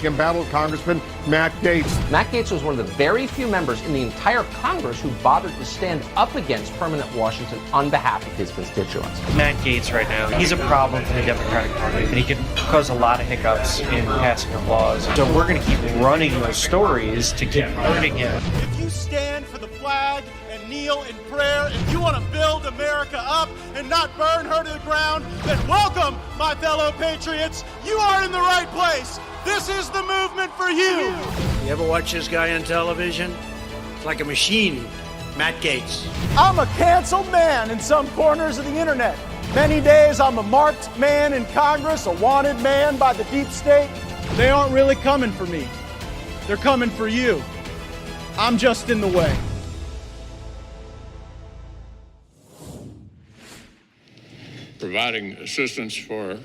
embattled Congressman Matt Gaetz. Matt Gaetz was one of the very few members in the entire Congress who bothered to stand up against permanent Washington on behalf of his constituents. Matt Gaetz right now, he's a problem for the Democratic Party, and he can cause a lot of hiccups in passing of laws. So we're going to keep running those stories to keep hurting him. If you stand for the flag and kneel in prayer, if you want to build America up and not burn her to the ground, then welcome, my fellow patriots. You are in the right place. This is the movement for you. You ever watch this guy on television? It's like a machine. Matt Gaetz. I'm a canceled man in some corners of the internet. Many days I'm a marked man in Congress, a wanted man by the deep state. They aren't really coming for me. They're coming for you. I'm just in the way. Providing assistance for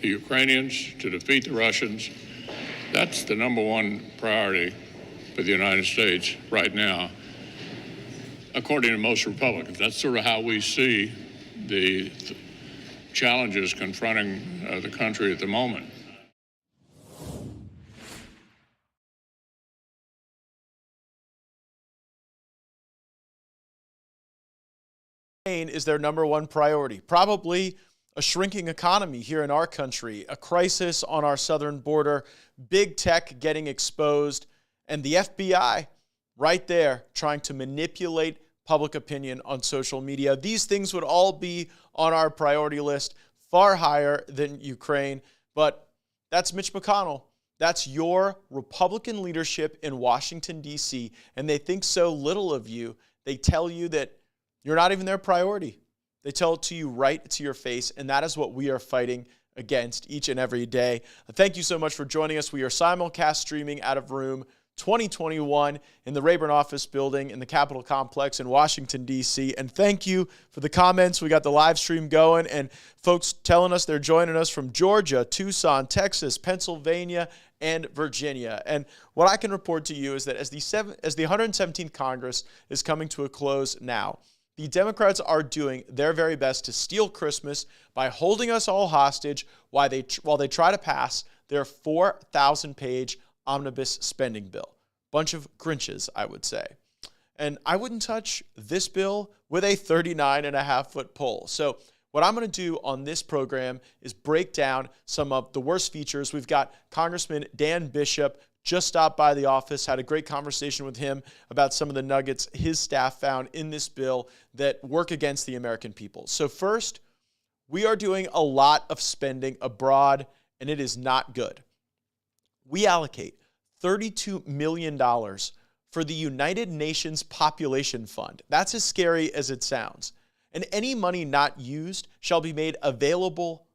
the Ukrainians to defeat the Russians, that's the number one priority for the United States right now, according to most Republicans. That's sort of how we see the challenges confronting the country at the moment. Is their number one priority. Probably a shrinking economy here in our country, a crisis on our southern border, big tech getting exposed, and the FBI right there trying to manipulate public opinion on social media. These things would all be on our priority list, far higher than Ukraine. But that's Mitch McConnell. That's your Republican leadership in Washington, D.C., and they think so little of you. They tell you that you're not even their priority. They tell it to you right to your face, and that is what we are fighting against each and every day. Thank you so much for joining us. We are simulcast streaming out of room 2021 in the Rayburn office building in the Capitol Complex in Washington, D.C. And thank you for the comments. We got the live stream going, and folks telling us they're joining us from Georgia, Tucson, Texas, Pennsylvania, and Virginia. And what I can report to you is that as the 117th Congress is coming to a close now, the Democrats are doing their very best to steal Christmas by holding us all hostage while they try to pass their 4,000-page Omnibus spending bill. Bunch of Grinches, I would say. And I wouldn't touch this bill with a 39.5-foot pole. So what I'm going to do on this program is break down some of the worst features. We've got Congressman Dan Bishop just stopped by the office, had a great conversation with him about some of the nuggets his staff found in this bill that work against the American people. So first, we are doing a lot of spending abroad, and it is not good. We allocate $32 million for the United Nations Population Fund. That's as scary as it sounds. And any money not used shall be made available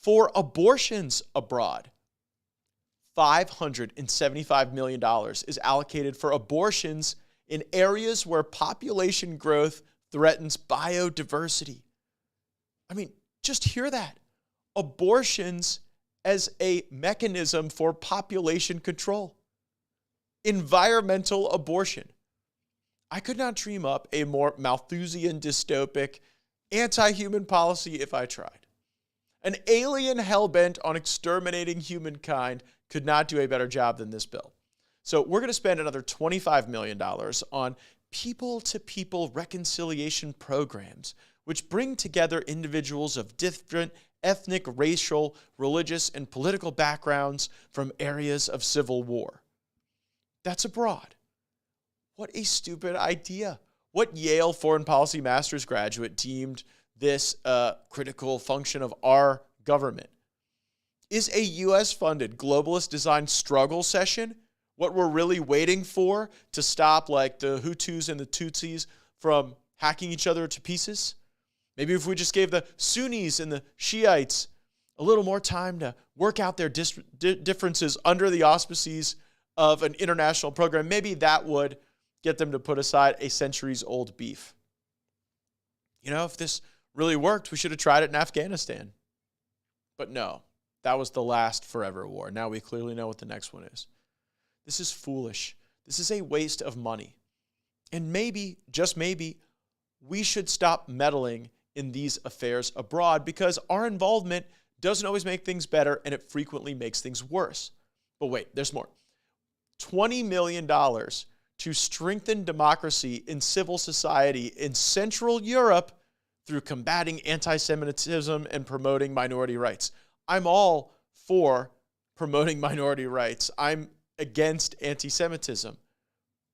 for abortions abroad. $575 million is allocated for abortions in areas where population growth threatens biodiversity. I mean, just hear that. Abortions as a mechanism for population control. Environmental abortion. I could not dream up a more Malthusian, dystopic, anti-human policy if I tried. An alien hell-bent on exterminating humankind could not do a better job than this bill. So we're going to spend another $25 million on people-to-people reconciliation programs, which bring together individuals of different ethnic, racial, religious, and political backgrounds from areas of civil war. That's abroad. What a stupid idea. What Yale foreign policy master's graduate deemed this critical function of our government? Is a U.S.-funded, globalist-designed struggle session what we're really waiting for to stop like the Hutus and the Tutsis from hacking each other to pieces? Maybe if we just gave the Sunnis and the Shiites a little more time to work out their differences under the auspices of an international program, maybe that would get them to put aside a centuries-old beef. You know, if this really worked, we should have tried it in Afghanistan. But no. That was the last forever war. Now we clearly know what the next one is. This is foolish. This is a waste of money. And maybe, just maybe, we should stop meddling in these affairs abroad because our involvement doesn't always make things better and it frequently makes things worse. But wait, there's more. $20 million to strengthen democracy in civil society in Central Europe through combating anti-Semitism and promoting minority rights. I'm all for promoting minority rights. I'm against anti-Semitism.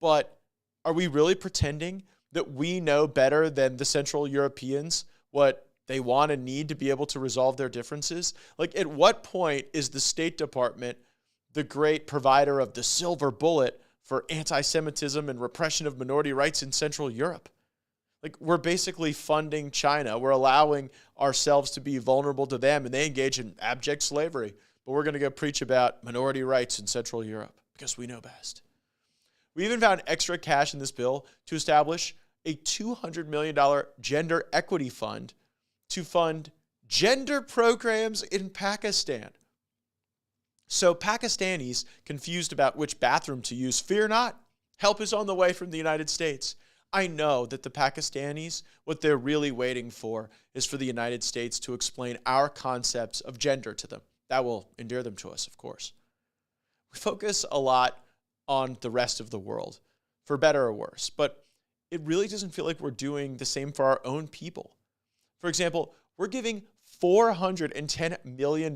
But are we really pretending that we know better than the Central Europeans what they want and need to be able to resolve their differences? Like, at what point is the State Department the great provider of the silver bullet for anti-Semitism and repression of minority rights in Central Europe? Like, we're basically funding China. We're allowing ourselves to be vulnerable to them, and they engage in abject slavery. But we're going to go preach about minority rights in Central Europe because we know best. We even found extra cash in this bill to establish a $200 million gender equity fund to fund gender programs in Pakistan. So Pakistanis confused about which bathroom to use, fear not. Help is on the way from the United States. I know that the Pakistanis, what they're really waiting for is for the United States to explain our concepts of gender to them. That will endear them to us, of course. We focus a lot on the rest of the world, for better or worse, but it really doesn't feel like we're doing the same for our own people. For example, we're giving $410 million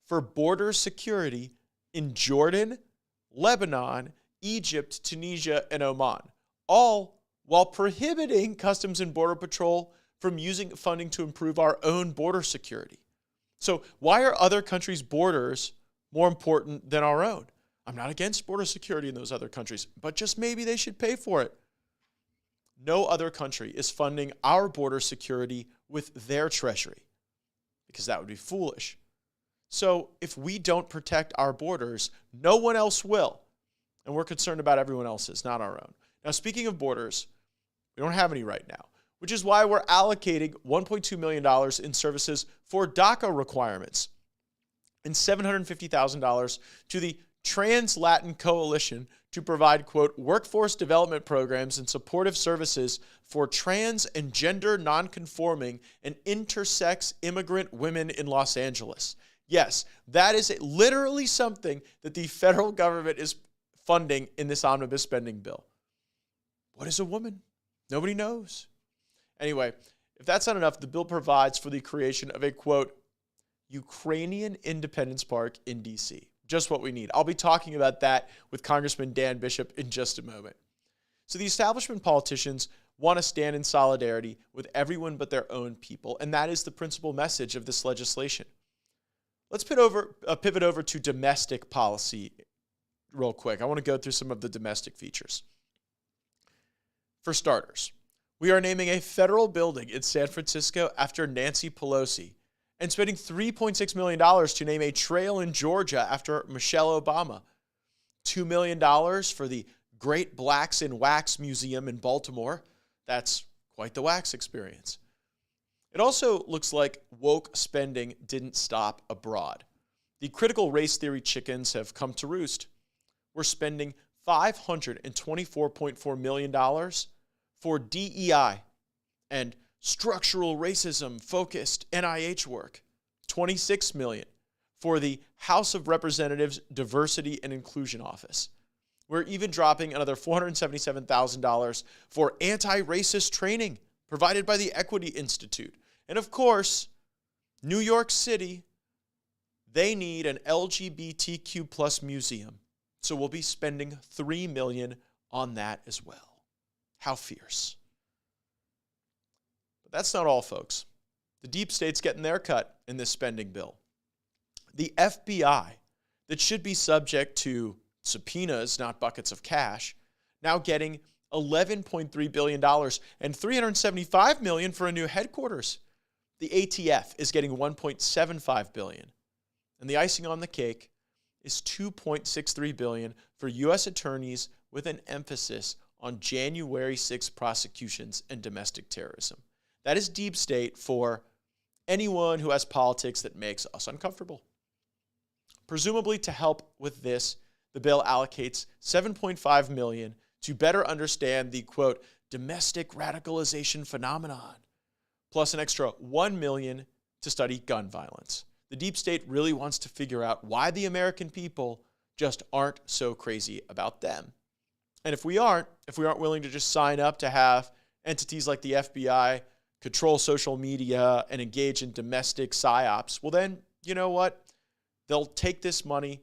for border security in Jordan, Lebanon, Egypt, Tunisia, and Oman, all while prohibiting Customs and Border Patrol from using funding to improve our own border security. So why are other countries' borders more important than our own? I'm not against border security in those other countries, but just maybe they should pay for it. No other country is funding our border security with their treasury, because that would be foolish. So if we don't protect our borders, no one else will. And we're concerned about everyone else's, not our own. Now, speaking of borders, we don't have any right now, which is why we're allocating $1.2 million in services for DACA requirements and $750,000 to the Trans-Latin Coalition to provide, quote, workforce development programs and supportive services for trans and gender nonconforming and intersex immigrant women in Los Angeles. Yes, that is literally something that the federal government is funding in this omnibus spending bill. What is a woman? Nobody knows. Anyway, if that's not enough, the bill provides for the creation of a, quote, Ukrainian Independence Park in D.C. Just what we need. I'll be talking about that with Congressman Dan Bishop in just a moment. So the establishment politicians want to stand in solidarity with everyone but their own people, and that is the principal message of this legislation. Let's pivot over to domestic policy real quick. I want to go through some of the domestic features. For starters, we are naming a federal building in San Francisco after Nancy Pelosi and spending $3.6 million to name a trail in Georgia after Michelle Obama, $2 million for the Great Blacks in Wax Museum in Baltimore. That's quite the wax experience. It also looks like woke spending didn't stop abroad. The critical race theory chickens have come to roost. We're spending $524.4 million for DEI and structural racism-focused NIH work, $26 million for the House of Representatives Diversity and Inclusion Office. We're even dropping another $477,000 for anti-racist training provided by the Equity Institute. And of course, New York City, they need an LGBTQ plus museum. So we'll be spending $3 million on that as well. How fierce. But that's not all, folks. The deep state's getting their cut in this spending bill. The FBI, that should be subject to subpoenas, not buckets of cash, now getting $11.3 billion and $375 million for a new headquarters. The ATF is getting $1.75 billion. And the icing on the cake is $2.63 billion for U.S. attorneys with an emphasis on January 6 prosecutions and domestic terrorism. That is deep state for anyone who has politics that makes us uncomfortable. Presumably to help with this, the bill allocates $7.5 million to better understand the, quote, domestic radicalization phenomenon, plus an extra $1 million to study gun violence. The deep state really wants to figure out why the American people just aren't so crazy about them. And if we aren't willing to just sign up to have entities like the FBI control social media and engage in domestic psyops, well then, you know what? They'll take this money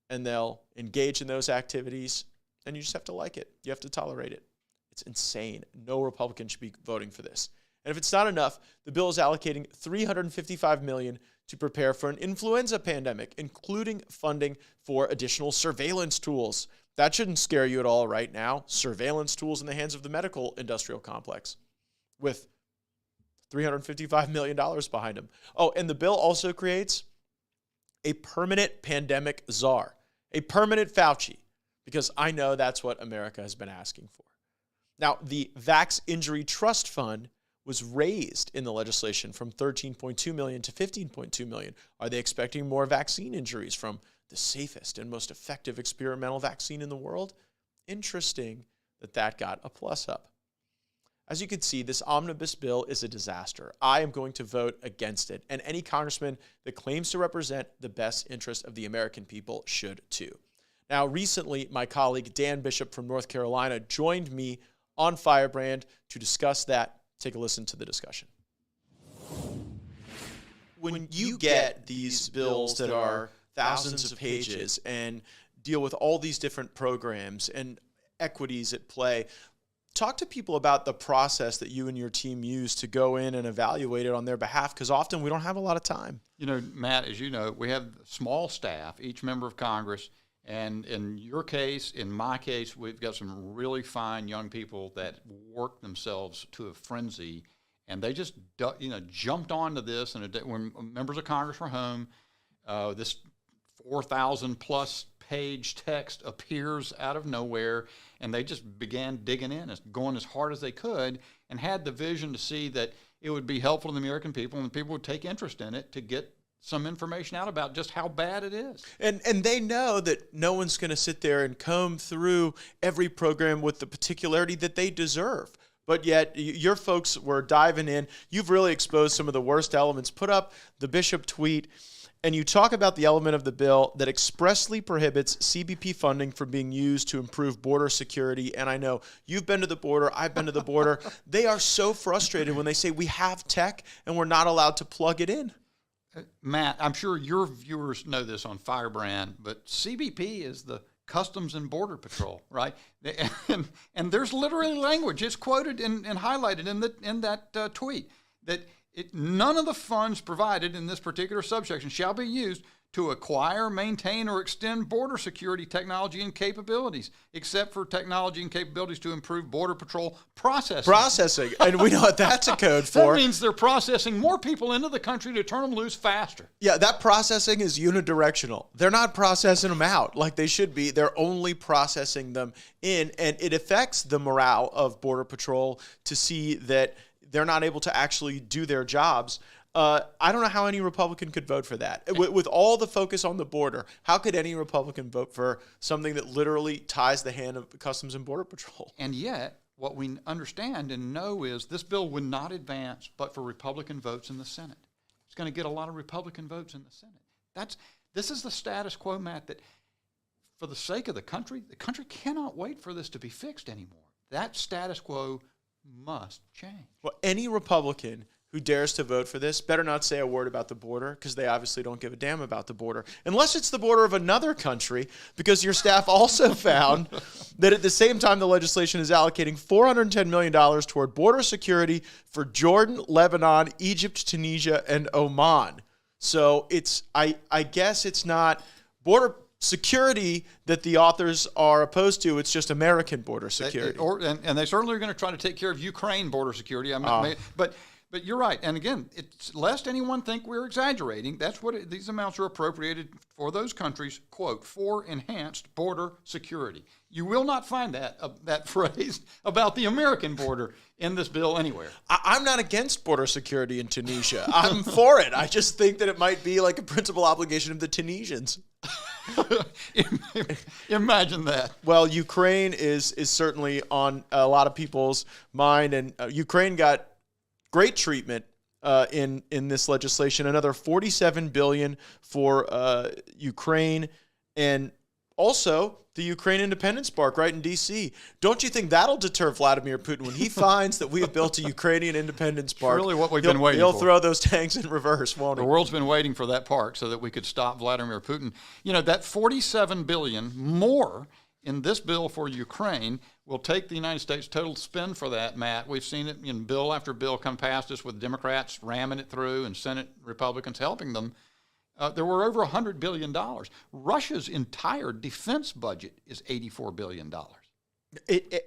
and they'll engage in those activities, and you just have to like it. You have to tolerate it. It's insane. No Republican should be voting for this. And if it's not enough, the bill is allocating $355 million to prepare for an influenza pandemic, including funding for additional surveillance tools. That shouldn't scare you at all right now. Surveillance tools in the hands of the medical industrial complex with $355 million behind them. Oh, and the bill also creates a permanent pandemic czar, a permanent Fauci, because I know that's what America has been asking for. Now, the Vax Injury Trust Fund was raised in the legislation from $13.2 million to $15.2 million. Are they expecting more vaccine injuries from the safest and most effective experimental vaccine in the world? Interesting that got a plus up. As you can see, this omnibus bill is a disaster. I am going to vote against it, and any congressman that claims to represent the best interest of the American people should too. Now, recently, my colleague Dan Bishop from North Carolina joined me on Firebrand to discuss that. Take a listen to the discussion. When you get these bills that are thousands of pages and deal with all these different programs and equities at play, talk to people about the process that you and your team use to go in and evaluate it on their behalf, because often we don't have a lot of time. You know, Matt, as you know, we have small staff, each member of Congress, and in your case, in my case, we've got some really fine young people that work themselves to a frenzy, and they just, jumped onto this. And when members of Congress were home, this 4,000 plus page text appears out of nowhere, and they just began digging in, going as hard as they could, and had the vision to see that it would be helpful to the American people, and the people would take interest in it to get some information out about just how bad it is. And they know that no one's going to sit there and comb through every program with the particularity that they deserve. But yet, your folks were diving in. You've really exposed some of the worst elements. Put up the Bishop tweet, and you talk about the element of the bill that expressly prohibits CBP funding from being used to improve border security. And I know you've been to the border, I've been to the border. They are so frustrated when they say we have tech and we're not allowed to plug it in. Matt, I'm sure your viewers know this on Firebrand, but CBP is the Customs and Border Patrol, right? And there's literally language. It's quoted and highlighted in that tweet that none of the funds provided in this particular subsection shall be used to acquire, maintain, or extend border security technology and capabilities, except for technology and capabilities to improve Border Patrol processing. And we know what that's a code for. That means they're processing more people into the country to turn them loose faster. Yeah, that processing is unidirectional. They're not processing them out like they should be. They're only processing them in, and it affects the morale of Border Patrol to see that they're not able to actually do their jobs. I don't know how any Republican could vote for that. With all the focus on the border, how could any Republican vote for something that literally ties the hand of Customs and Border Patrol? And yet, what we understand and know is this bill would not advance but for Republican votes in the Senate. It's going to get a lot of Republican votes in the Senate. This is the status quo, Matt, that for the sake of the country cannot wait for this to be fixed anymore. That status quo must change. Well, any Republican who dares to vote for this better not say a word about the border, because they obviously don't give a damn about the border, unless it's the border of another country, because your staff also found that at the same time the legislation is allocating $410 million toward border security for Jordan, Lebanon, Egypt, Tunisia, and Oman. So I guess it's not border security that the authors are opposed to. It's just American border security. And they certainly are going to try to take care of Ukraine border security. But you're right. And again, it's lest anyone think we're exaggerating. That's what these amounts are appropriated for those countries, quote, for enhanced border security. You will not find that phrase about the American border in this bill anywhere. I'm not against border security in Tunisia. I'm for it. I just think that it might be like a principal obligation of the Tunisians. Imagine that. Well, Ukraine is certainly on a lot of people's mind, and Ukraine got great treatment in this legislation. Another $47 billion for Ukraine, and Also, the Ukraine Independence Park right in D.C. Don't you think that'll deter Vladimir Putin when he finds that we have built a Ukrainian Independence Park? Really what we've been waiting for. He'll for. throw those tanks in reverse, won't he? The world's been waiting for that park so that we could stop Vladimir Putin. You know, that $47 billion more in this bill for Ukraine will take the United States total spend for that, Matt. We've seen it in bill after bill come past us with Democrats ramming it through and Senate Republicans helping them. There were over $100 billion. Russia's entire defense budget is $84 billion.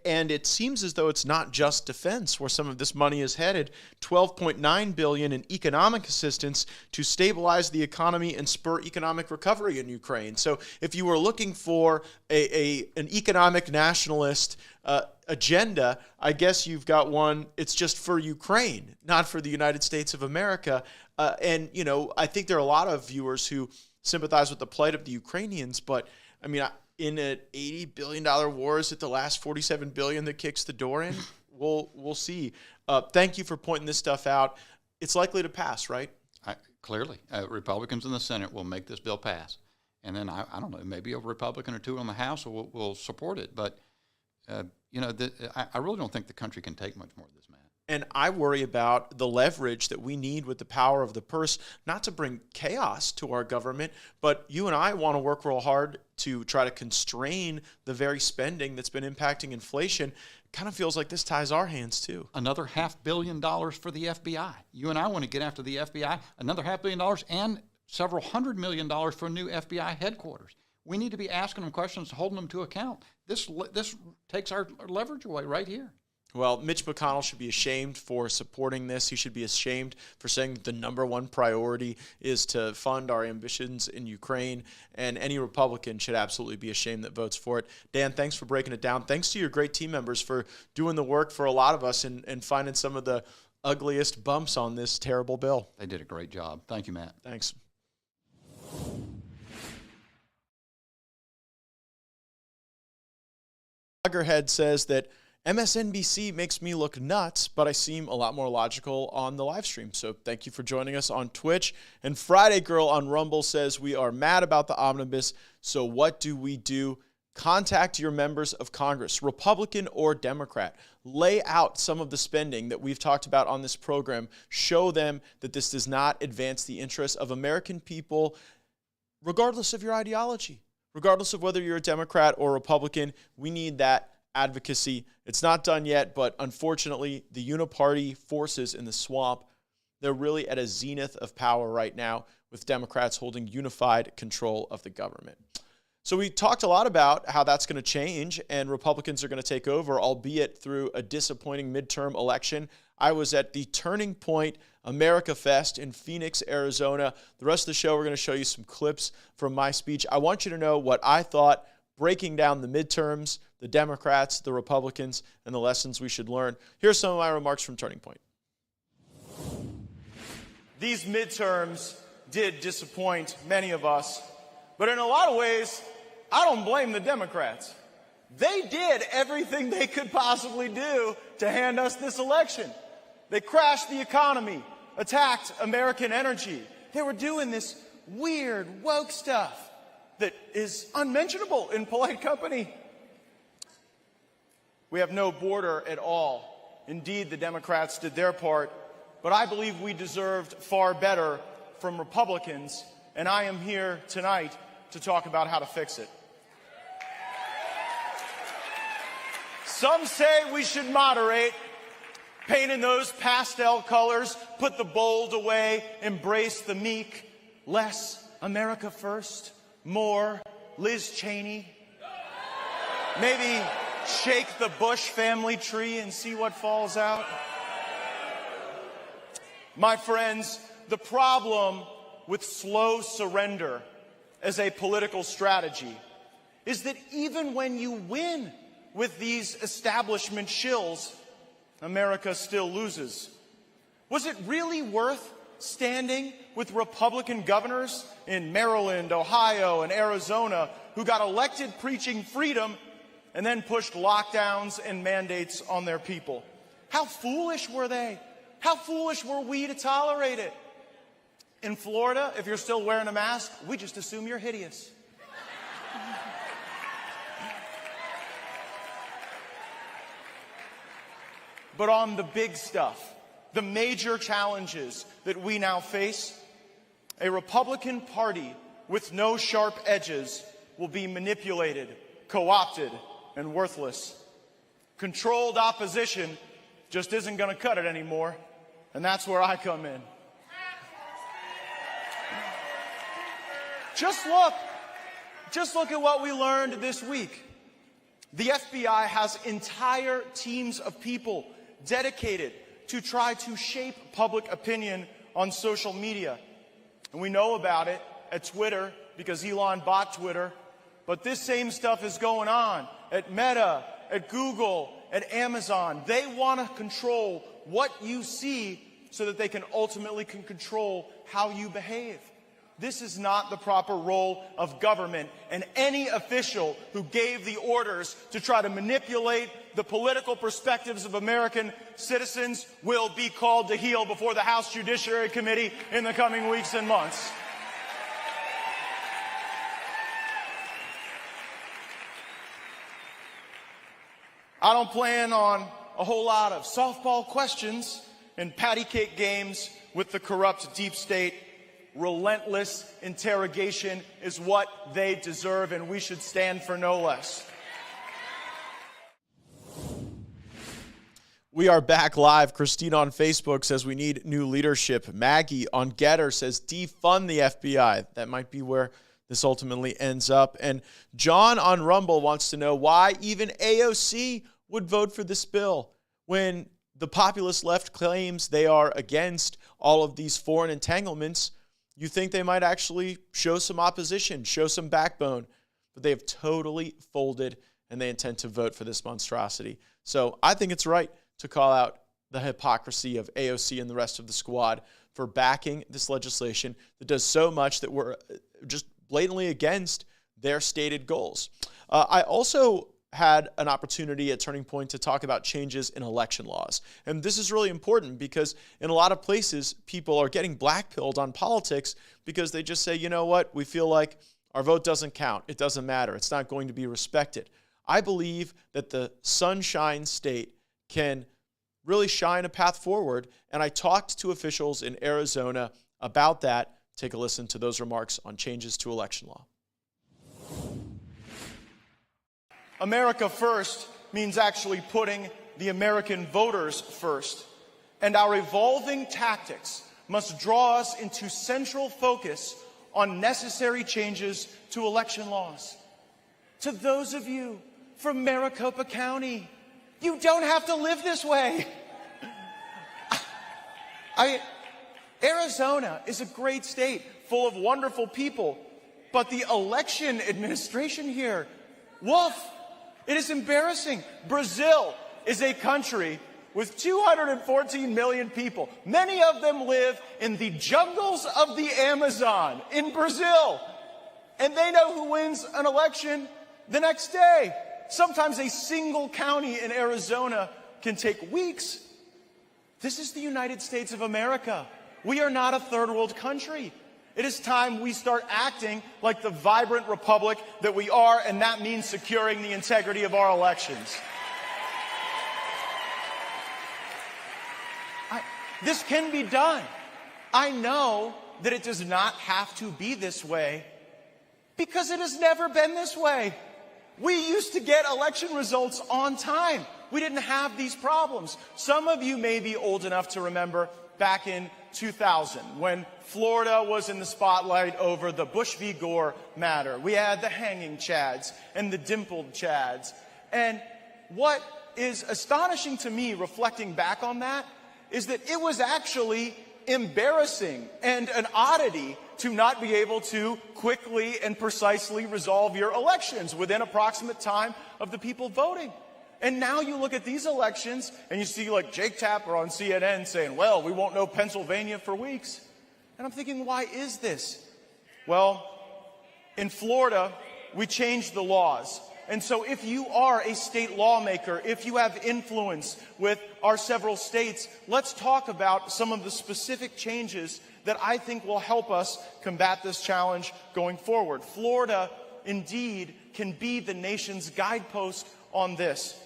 And it seems as though it's not just defense where some of this money is headed. $12.9 billion in economic assistance to stabilize the economy and spur economic recovery in Ukraine. So if you were looking for an economic nationalist agenda, I guess you've got one. It's just for Ukraine, not for the United States of America. And, you know, I think there are a lot of viewers who sympathize with the plight of the Ukrainians. But, I mean, in an $80 billion war, is it the last $47 billion that kicks the door in? We'll see. Thank you for pointing this stuff out. It's likely to pass, right? Clearly. Republicans in the Senate will make this bill pass. And then, I don't know, maybe a Republican or two in the House will support it. But, you know, I really don't think the country can take much more of this, Matt. And I worry about the leverage that we need with the power of the purse, not to bring chaos to our government, but you and I want to work real hard to try to constrain the very spending that's been impacting inflation. Kind of feels like this ties our hands too. Another $500 million for the FBI. You and I want to get after the FBI, another $500 million and several $100 million for new FBI headquarters. We need to be asking them questions, holding them to account. This takes our leverage away right here. Well, Mitch McConnell should be ashamed for supporting this. He should be ashamed for saying that the number one priority is to fund our ambitions in Ukraine. And any Republican should absolutely be ashamed that votes for it. Dan, thanks for breaking it down. Thanks to your great team members for doing the work for a lot of us and finding some of the ugliest bumps on this terrible bill. They did a great job. Thank you, Matt. Thanks. Loggerhead says that MSNBC makes me look nuts, but I seem a lot more logical on the live stream. So thank you for joining us on Twitch. And Friday Girl on Rumble says, we are mad about the Omnibus, so what do we do? Contact your members of Congress, Republican or Democrat. Lay out some of the spending that we've talked about on this program. Show them that this does not advance the interests of American people, regardless of your ideology. Regardless of whether you're a Democrat or Republican, we need that advocacy. It's not done yet, but unfortunately, the uniparty forces in the swamp, they're really at a zenith of power right now, with Democrats holding unified control of the government. So we talked a lot about how that's going to change and Republicans are going to take over, albeit through a disappointing midterm election. I was at the Turning Point America Fest in Phoenix, Arizona. The rest of the show, we're going to show you some clips from my speech. I want you to know what I thought, breaking down the midterms, the Democrats, the Republicans, and the lessons we should learn. Here's some of my remarks from Turning Point. These midterms did disappoint many of us, but in a lot of ways, I don't blame the Democrats. They did everything they could possibly do to hand us this election. They crashed the economy, attacked American energy. They were doing this weird, woke stuff that is unmentionable in polite company. We have no border at all. Indeed, the Democrats did their part, but I believe we deserved far better from Republicans, and I am here tonight to talk about how to fix it. Some say we should moderate, paint in those pastel colors, put the bold away, embrace the meek, less America first, more Liz Cheney. Maybe shake the Bush family tree and see what falls out. My friends, the problem with slow surrender as a political strategy is that even when you win with these establishment shills, America still loses. Was it really worth standing with Republican governors in Maryland, Ohio, and Arizona who got elected preaching freedom and then pushed lockdowns and mandates on their people? How foolish were they? How foolish were we to tolerate it? In Florida, if you're still wearing a mask, we just assume you're hideous. but on the big stuff, the major challenges that we now face, a Republican Party with no sharp edges will be manipulated, co-opted, and worthless. Controlled opposition just isn't going to cut it anymore, and that's where I come in. Just look at what we learned this week. The FBI has entire teams of people dedicated to try to shape public opinion on social media. And we know about it at Twitter because Elon bought Twitter. But this same stuff is going on at Meta, at Google, at Amazon. They want to control what you see so that they can ultimately control how you behave. This is not the proper role of government, and any official who gave the orders to try to manipulate the political perspectives of American citizens will be called to heel before the House Judiciary Committee in the coming weeks and months. I don't plan on a whole lot of softball questions and patty cake games with the corrupt deep state. Relentless interrogation is what they deserve, and we should stand for no less. We are back live. Christina on Facebook says we need new leadership. Maggie on Getter says defund the FBI. That might be where this ultimately ends up. And John on Rumble wants to know why even AOC would vote for this bill when the populist left claims they are against all of these foreign entanglements. You think they might actually show some opposition, show some backbone, but they have totally folded and they intend to vote for this monstrosity. So I think it's right to call out the hypocrisy of AOC and the rest of the squad for backing this legislation that does so much that we're just blatantly against their stated goals. I also had an opportunity at Turning Point to talk about changes in election laws. And this is really important because in a lot of places, people are getting blackpilled on politics because they just say, you know what, we feel like our vote doesn't count. It doesn't matter. It's not going to be respected. I believe that the Sunshine State can really shine a path forward. And I talked to officials in Arizona about that. Take a listen to those remarks on changes to election law. America first means actually putting the American voters first. And our evolving tactics must draw us into central focus on necessary changes to election laws. To those of you from Maricopa County, you don't have to live this way. Arizona is a great state full of wonderful people, but the election administration here, woof. It is embarrassing. Brazil is a country with 214 million people. Many of them live in the jungles of the Amazon in Brazil. And they know who wins an election the next day. Sometimes a single county in Arizona can take weeks. This is the United States of America. We are not a third world country. It is time we start acting like the vibrant republic that we are, and that means securing the integrity of our elections. This can be done. I know that it does not have to be this way because it has never been this way. We used to get election results on time. We didn't have these problems. Some of you may be old enough to remember back in 2000 when Florida was in the spotlight over the Bush v. Gore matter. We had the hanging Chads and the dimpled Chads. And what is astonishing to me reflecting back on that is that it was actually embarrassing and an oddity to not be able to quickly and precisely resolve your elections within approximate time of the people voting. And now you look at these elections and you see like Jake Tapper on CNN saying, well, we won't know Pennsylvania for weeks. And I'm thinking, why is this? Well, in Florida, we changed the laws. And so if you are a state lawmaker, if you have influence with our several states, let's talk about some of the specific changes that I think will help us combat this challenge going forward. Florida, indeed, can be the nation's guidepost on this.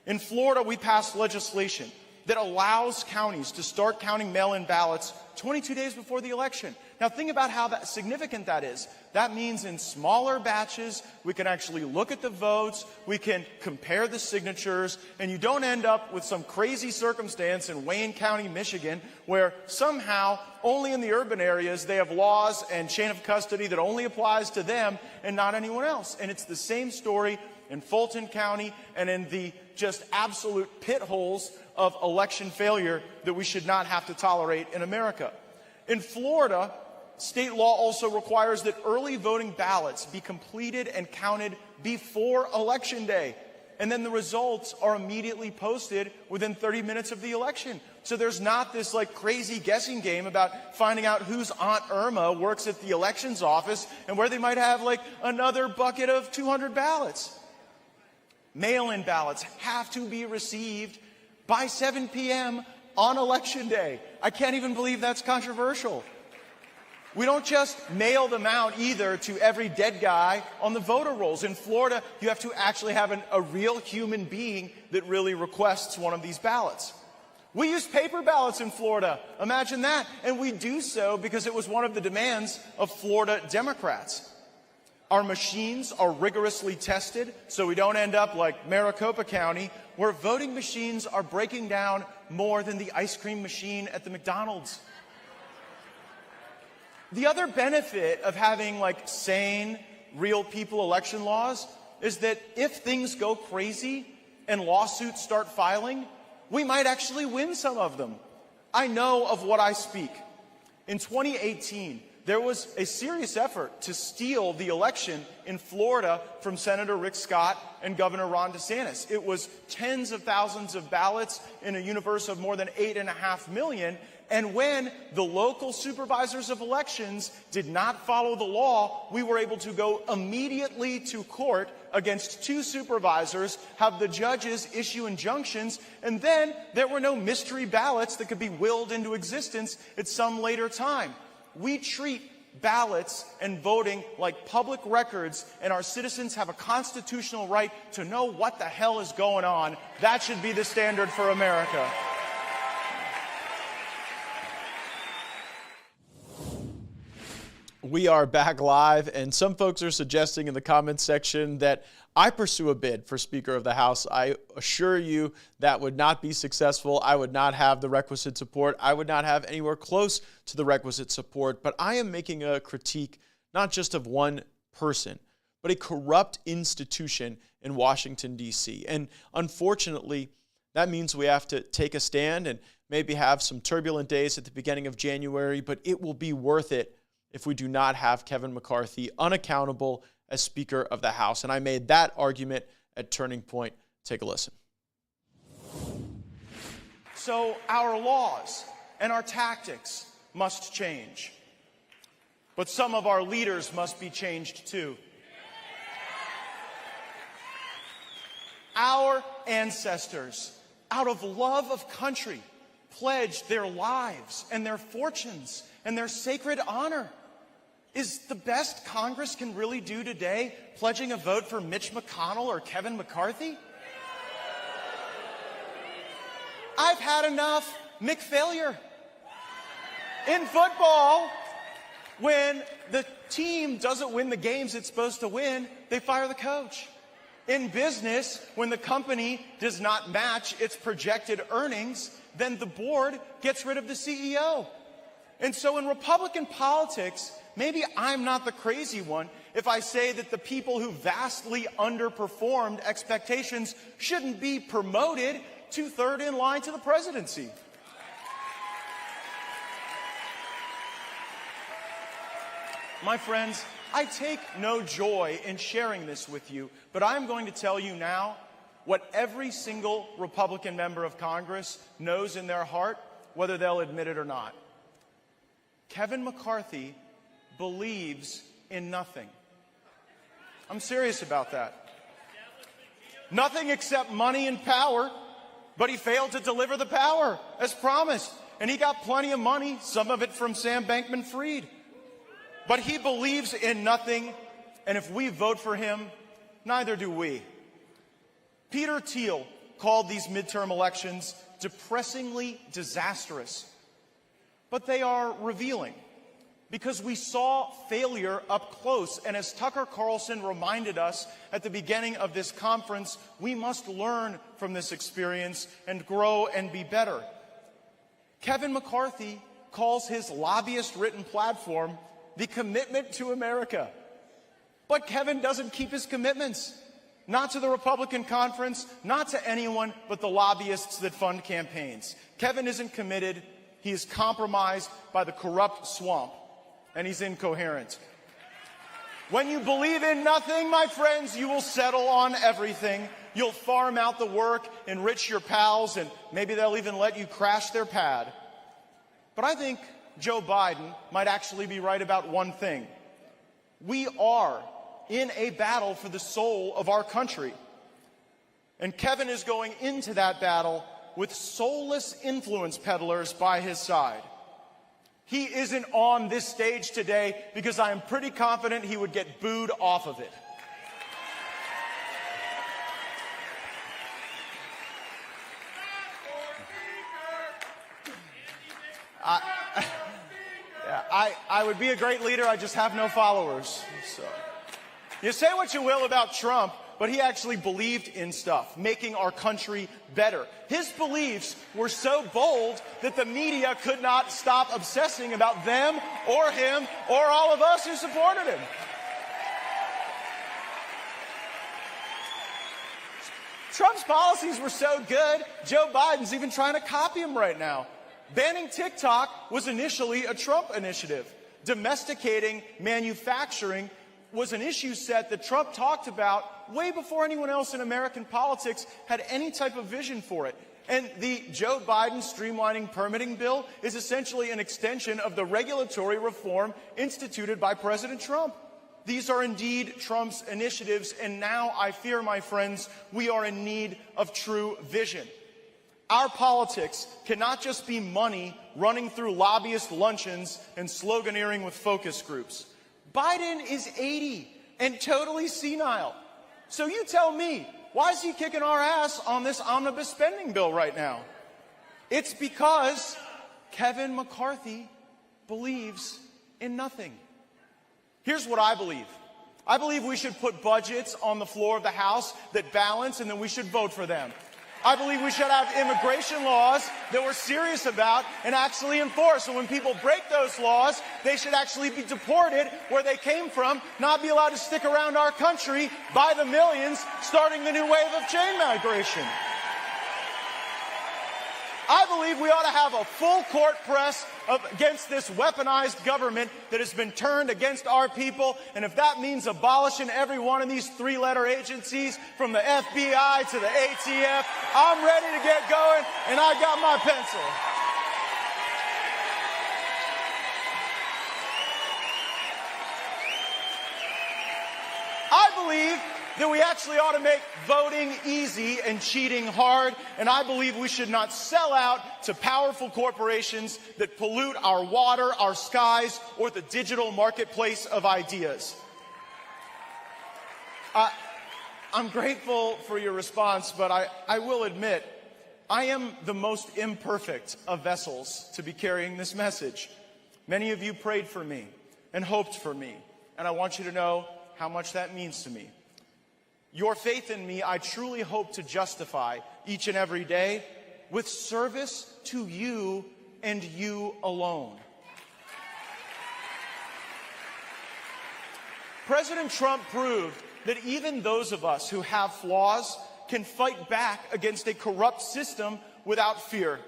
In Florida, we passed legislation that allows counties to start counting mail-in ballots 22 days before the election. Now think about how significant that is. That means in smaller batches, we can actually look at the votes, we can compare the signatures, and you don't end up with some crazy circumstance in Wayne County, Michigan, where somehow only in the urban areas they have laws and chain of custody that only applies to them and not anyone else. And it's the same story in Fulton County and in the just absolute pit holes of election failure that we should not have to tolerate in America. In Florida, state law also requires that early voting ballots be completed and counted before Election Day. And then the results are immediately posted within 30 minutes of the election. So there's not this like crazy guessing game about finding out whose Aunt Irma works at the elections office and where they might have like another bucket of 200 ballots. Mail-in ballots have to be received by 7 p.m. on Election Day. I can't even believe that's controversial. We don't just mail them out either to every dead guy on the voter rolls. In Florida, you have to actually have a real human being that really requests one of these ballots. We use paper ballots in Florida. Imagine that. And we do so because it was one of the demands of Florida Democrats. Our machines are rigorously tested so we don't end up like Maricopa County, where voting machines are breaking down more than the ice cream machine at the McDonald's. The other benefit of having like sane, real people election laws is that if things go crazy and lawsuits start filing, we might actually win some of them. I know of what I speak. In 2018, there was a serious effort to steal the election in Florida from Senator Rick Scott and Governor Ron DeSantis. It was tens of thousands of ballots in a universe of more than 8.5 million. And when the local supervisors of elections did not follow the law, we were able to go immediately to court against 2 supervisors, have the judges issue injunctions, and then there were no mystery ballots that could be willed into existence at some later time. We treat ballots and voting like public records, and our citizens have a constitutional right to know what the hell is going on. That should be the standard for America. We are back live, and some folks are suggesting in the comments section that I pursue a bid for Speaker of the House. I assure you that would not be successful. I would not have the requisite support. I would not have anywhere close to the requisite support. But I am making a critique not just of one person, but a corrupt institution in Washington, D.C. And unfortunately, that means we have to take a stand and maybe have some turbulent days at the beginning of January, but it will be worth it if we do not have Kevin McCarthy unaccountable as Speaker of the House. And I made that argument at Turning Point. Take a listen. So our laws and our tactics must change. But some of our leaders must be changed too. Our ancestors, out of love of country, pledged their lives and their fortunes and their sacred honor. Is the best Congress can really do today pledging a vote for Mitch McConnell or Kevin McCarthy? I've had enough McFailure. In football, when the team doesn't win the games it's supposed to win, they fire the coach. In business, when the company does not match its projected earnings, then the board gets rid of the CEO. And so in Republican politics, maybe I'm not the crazy one if I say that the people who vastly underperformed expectations shouldn't be promoted to third in line to the presidency. My friends, I take no joy in sharing this with you, but I'm going to tell you now what every single Republican member of Congress knows in their heart, whether they'll admit it or not. Kevin McCarthy believes in nothing. I'm serious about that. Nothing except money and power, but he failed to deliver the power as promised. And he got plenty of money, some of it from Sam Bankman-Fried. But he believes in nothing, and if we vote for him, neither do we. Peter Thiel called these midterm elections depressingly disastrous. But they are revealing, because we saw failure up close. And as Tucker Carlson reminded us at the beginning of this conference, we must learn from this experience and grow and be better. Kevin McCarthy calls his lobbyist-written platform the commitment to America. But Kevin doesn't keep his commitments. Not to the Republican conference, not to anyone but the lobbyists that fund campaigns. Kevin isn't committed. He is compromised by the corrupt swamp, and he's incoherent. When you believe in nothing, my friends, you will settle on everything. You'll farm out the work, enrich your pals, and maybe they'll even let you crash their pad. But I think Joe Biden might actually be right about one thing. We are in a battle for the soul of our country. And Kevin is going into that battle with soulless influence peddlers by his side. He isn't on this stage today because I am pretty confident he would get booed off of it. I would be a great leader, I just have no followers. So, you say what you will about Trump, but he actually believed in stuff, making our country better. His beliefs were so bold that the media could not stop obsessing about them or him or all of us who supported him. Trump's policies were so good, Joe Biden's even trying to copy him right now. Banning TikTok was initially a Trump initiative. Domesticating manufacturing was an issue set that Trump talked about way before anyone else in American politics had any type of vision for it. And the Joe Biden streamlining permitting bill is essentially an extension of the regulatory reform instituted by President Trump. These are indeed Trump's initiatives, and now I fear, my friends, we are in need of true vision. Our politics cannot just be money running through lobbyist luncheons and sloganeering with focus groups. Biden is 80 and totally senile. So you tell me, why is he kicking our ass on this Omnibus spending bill right now? It's because Kevin McCarthy believes in nothing. Here's what I believe. I believe we should put budgets on the floor of the House that balance, and then we should vote for them. I believe we should have immigration laws that we're serious about and actually enforce. So when people break those laws, they should actually be deported where they came from, not be allowed to stick around our country by the millions, starting the new wave of chain migration. I believe we ought to have a full court press against this weaponized government that has been turned against our people. And if that means abolishing every one of these three-letter agencies, from the FBI to the ATF, I'm ready to get going, and I got my pencil. I believe that we actually ought to make voting easy and cheating hard, and I believe we should not sell out to powerful corporations that pollute our water, our skies, or the digital marketplace of ideas. I'm grateful for your response, but I will admit, I am the most imperfect of vessels to be carrying this message. Many of you prayed for me and hoped for me, and I want you to know how much that means to me. Your faith in me, I truly hope to justify each and every day with service to you and you alone. President Trump proved that even those of us who have flaws can fight back against a corrupt system without fear.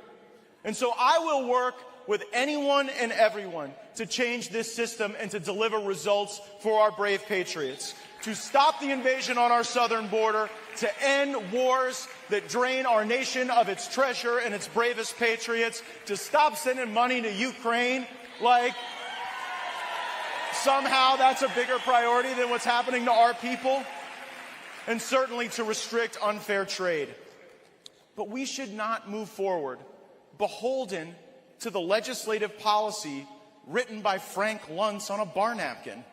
And so I will work with anyone and everyone to change this system and to deliver results for our brave patriots, to stop the invasion on our southern border, to end wars that drain our nation of its treasure and its bravest patriots, to stop sending money to Ukraine like somehow that's a bigger priority than what's happening to our people, and certainly to restrict unfair trade. But we should not move forward beholden to the legislative policy written by Frank Luntz on a bar napkin.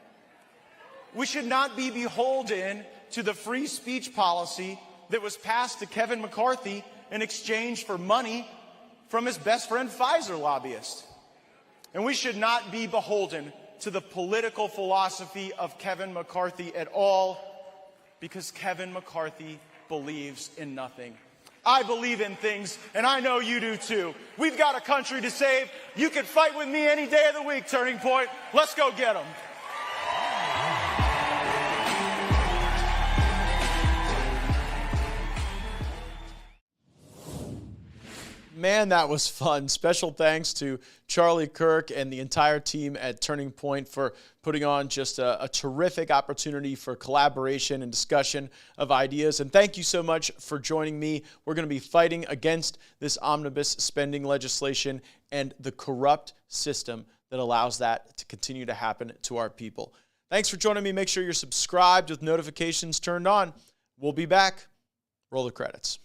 We should not be beholden to the free speech policy that was passed to Kevin McCarthy in exchange for money from his best friend Pfizer lobbyist. And we should not be beholden to the political philosophy of Kevin McCarthy at all, because Kevin McCarthy believes in nothing. I believe in things, and I know you do too. We've got a country to save. You can fight with me any day of the week, Turning Point. Let's go get them. Man, that was fun. Special thanks to Charlie Kirk and the entire team at Turning Point for putting on just a terrific opportunity for collaboration and discussion of ideas. And thank you so much for joining me. We're going to be fighting against this omnibus spending legislation and the corrupt system that allows that to continue to happen to our people. Thanks for joining me. Make sure you're subscribed with notifications turned on. We'll be back. Roll the credits.